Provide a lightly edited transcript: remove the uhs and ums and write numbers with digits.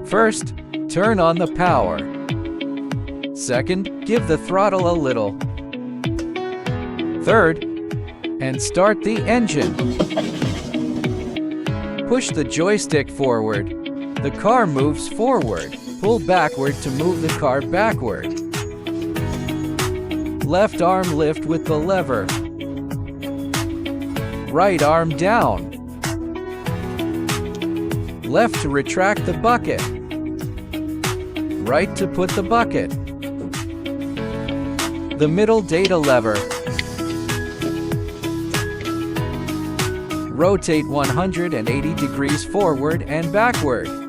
First, turn on the power. Second, give the throttle a little. Third, and start the engine. Push the joystick forward. The car moves forward. Pull backward to move the car backward. Left arm lift with the lever. Right arm down. Left to retract the bucket. Right to put the bucket. The middle data lever. Rotate 180 degrees forward and backward.